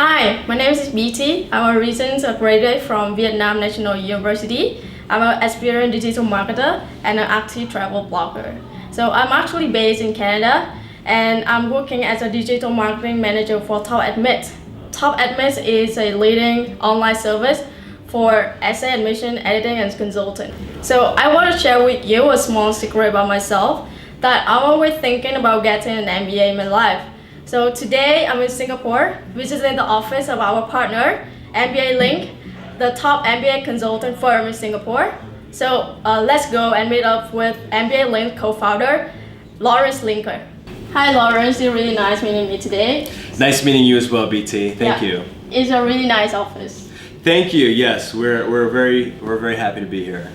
Hi, my name is BT. I'm a recent graduate from Vietnam National University. I'm an experienced digital marketer and an active travel blogger. So I'm actually based in Canada and I'm working as a digital marketing manager for TopAdmit. TopAdmit is a leading online service for essay admission, editing, and consulting. So I want to share with you a small secret about myself that I'm always thinking about getting an MBA in my life. So today I'm in Singapore, visiting the office of our partner, MBA Link, the top MBA consultant firm in Singapore. So let's go and meet up with MBA Link co-founder, Lawrence Linker. Hi Lawrence, it's really nice meeting you today. Nice meeting you as well, BT. Thank you. It's a really nice office. Thank you. Yes, we're very happy to be here.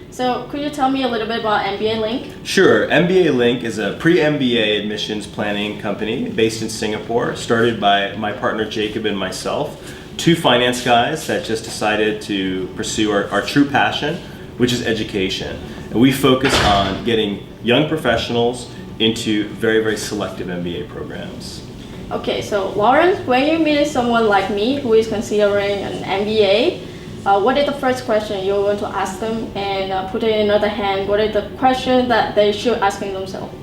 So could you tell me a little bit about MBA Link? Sure. MBA Link is a pre-MBA admissions planning company based in Singapore, started by my partner Jacob and myself, two finance guys that just decided to pursue our true passion, which is education. And we focus on getting young professionals into very selective MBA programs. Okay, so Lawrence, when you meet someone like me who is considering an MBA, what is the first question you're going to ask them? And put it in another hand, what is the question that they should asking themselves?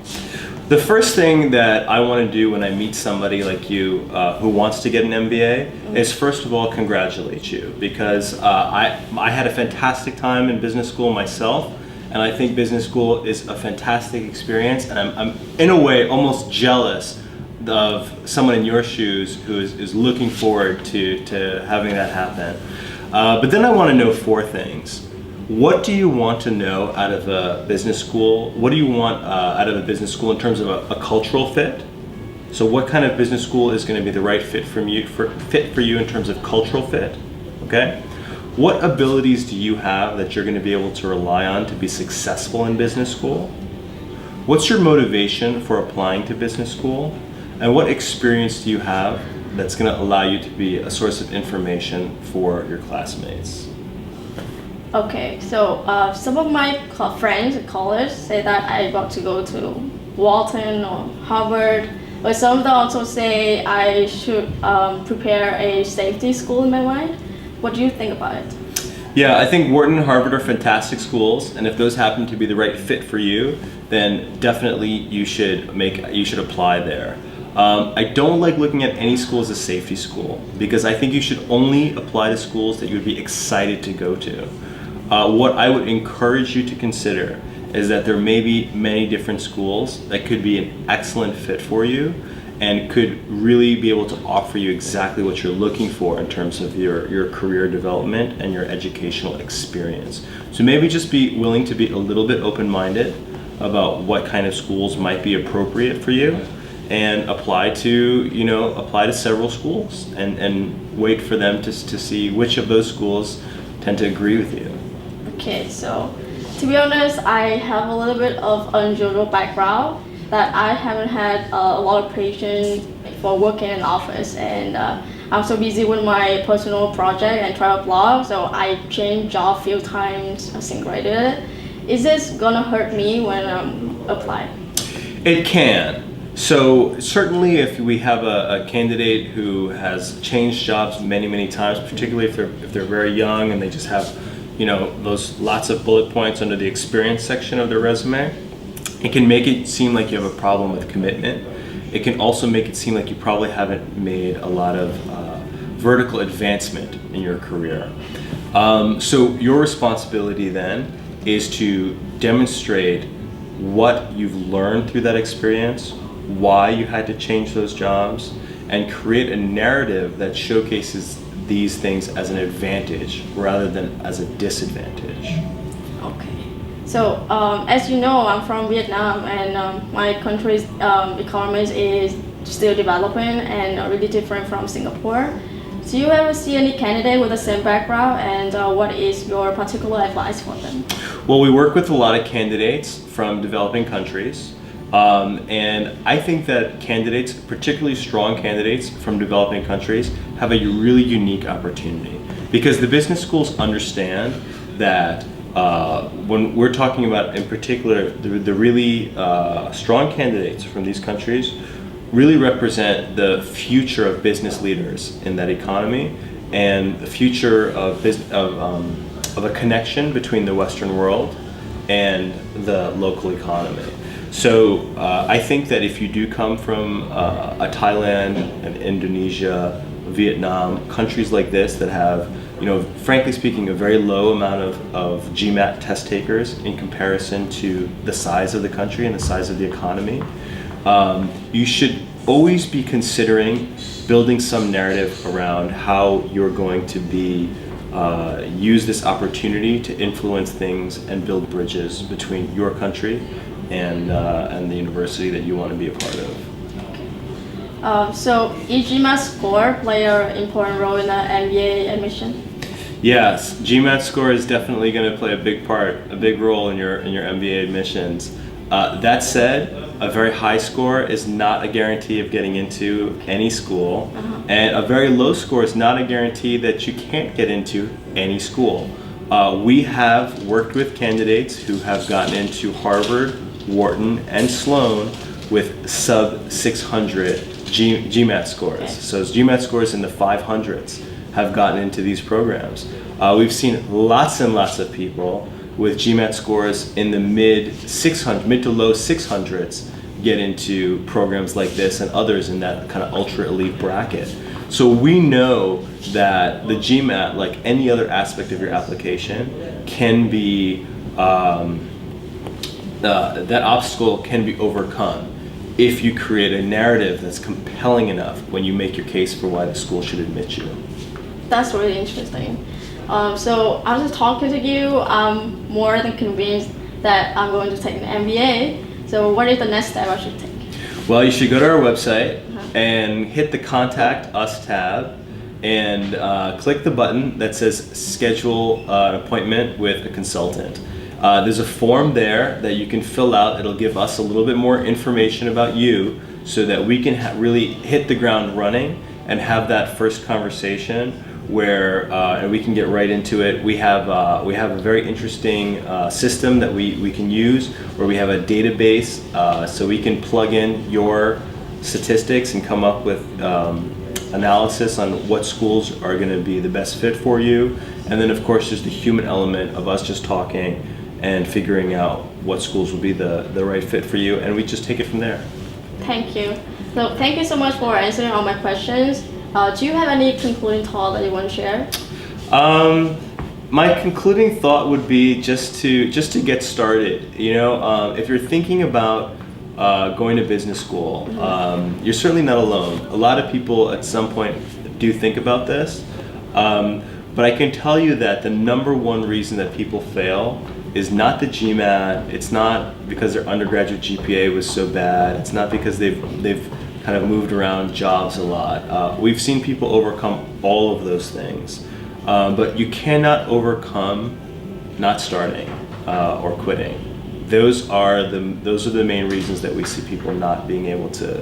The first thing that I want to do when I meet somebody like you who wants to get an MBA is first of all congratulate you, because I had a fantastic time in business school myself, and I think business school is a fantastic experience, and I'm in a way almost jealous of someone in your shoes who is looking forward to having that happen. But then I want to know four things. What do you want to know out of a business school? What do you want out of a business school in terms of a cultural fit? So what kind of business school is going to be the right fit for you in terms of cultural fit? Okay. What abilities do you have that you're going to be able to rely on to be successful in business school? What's your motivation for applying to business school? And what experience do you have that's going to allow you to be a source of information for your classmates? Okay, so some of my friends and colleagues say that I want to go to Walton or Harvard, but some of them also say I should prepare a safety school in my mind. What do you think about it? Yeah, I think Wharton and Harvard are fantastic schools, and if those happen to be the right fit for you, then definitely you should apply there. I don't like looking at any school as a safety school, because I think you should only apply to schools that you would be excited to go to. What I would encourage you to consider is that there may be many different schools that could be an excellent fit for you and could really be able to offer you exactly what you're looking for in terms of your career development and your educational experience. So maybe just be willing to be a little bit open-minded about what kind of schools might be appropriate for you, and apply to several schools and wait for them to see which of those schools tend to agree with you. Okay, so to be honest, I have a little bit of unusual background that I haven't had a lot of patience for working in office, and I'm so busy with my personal project and travel blog, so I changed job a few times since graduated. Is this gonna hurt me when I'm applying? It can. So certainly if we have a candidate who has changed jobs many times, particularly if they're very young and they just have those lots of bullet points under the experience section of their resume, it can make it seem like you have a problem with commitment. It can also make it seem like you probably haven't made a lot of vertical advancement in your career. So your responsibility then is to demonstrate what you've learned through that experience, why you had to change those jobs, and create a narrative that showcases these things as an advantage rather than as a disadvantage. Okay. So as you know, I'm from Vietnam, and my country's economy is still developing and really different from Singapore. Do you ever see any candidate with the same background, and what is your particular advice for them? Well, we work with a lot of candidates from developing countries. And I think that candidates, particularly strong candidates from developing countries, have a really unique opportunity, because the business schools understand that when we're talking about, in particular, the really strong candidates from these countries, really represent the future of business leaders in that economy and the future of a connection between the Western world and the local economy. So I think that if you do come from a Thailand, an Indonesia, Vietnam, countries like this that have, frankly speaking, a very low amount of Gmat test takers in comparison to the size of the country and the size of the economy, you should always be considering building some narrative around how you're going to use this opportunity to influence things and build bridges between your country and the university that you want to be a part of. So, is Gmat Score play an important role in the MBA admission? Yes, Gmat Score is definitely going to play a big role in your MBA admissions. That said, a very high score is not a guarantee of getting into any school, and a very low score is not a guarantee that you can't get into any school. We have worked with candidates who have gotten into Harvard, Wharton, and Sloan with sub 600 Gmat scores. Okay. So Gmat scores in the 500s have gotten into these programs. We've seen lots and lots of people with Gmat scores in the mid to low 600s get into programs like this and others in that kind of ultra elite bracket. So we know that the Gmat, like any other aspect of your application, can be that obstacle can be overcome if you create a narrative that's compelling enough when you make your case for why the school should admit you. That's really interesting. So after talking to you, I'm more than convinced that I'm going to take an MBA. So what is the next step I should take? Well, you should go to our website and hit the Contact Us tab and click the button that says Schedule an appointment with a consultant. There's a form there that you can fill out. It'll give us a little bit more information about you so that we can really hit the ground running and have that first conversation where and we can get right into it. We have a very interesting system that we can use where we have a database so we can plug in your statistics and come up with analysis on what schools are going to be the best fit for you. And then of course there's the human element of us just talking and figuring out what schools will be the right fit for you, and we just take it from there. Thank you. So thank you so much for answering all my questions. Do you have any concluding thought that you want to share? My concluding thought would be just to get started. If you're thinking about going to business school, you're certainly not alone. A lot of people at some point do think about this, but I can tell you that the number one reason that people fail is not the GMAT. It's not because their undergraduate GPA was so bad. It's not because they've kind of moved around jobs a lot. We've seen people overcome all of those things, but you cannot overcome not starting or quitting. Those are the main reasons that we see people not being able to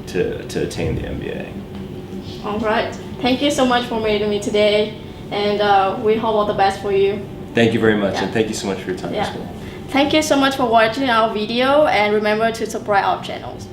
attain the MBA. All right. Thank you so much for meeting me today, and we hope all the best for you. Thank you very much, and thank you so much for your time as well. Thank you so much for watching our video, and remember to subscribe our channels.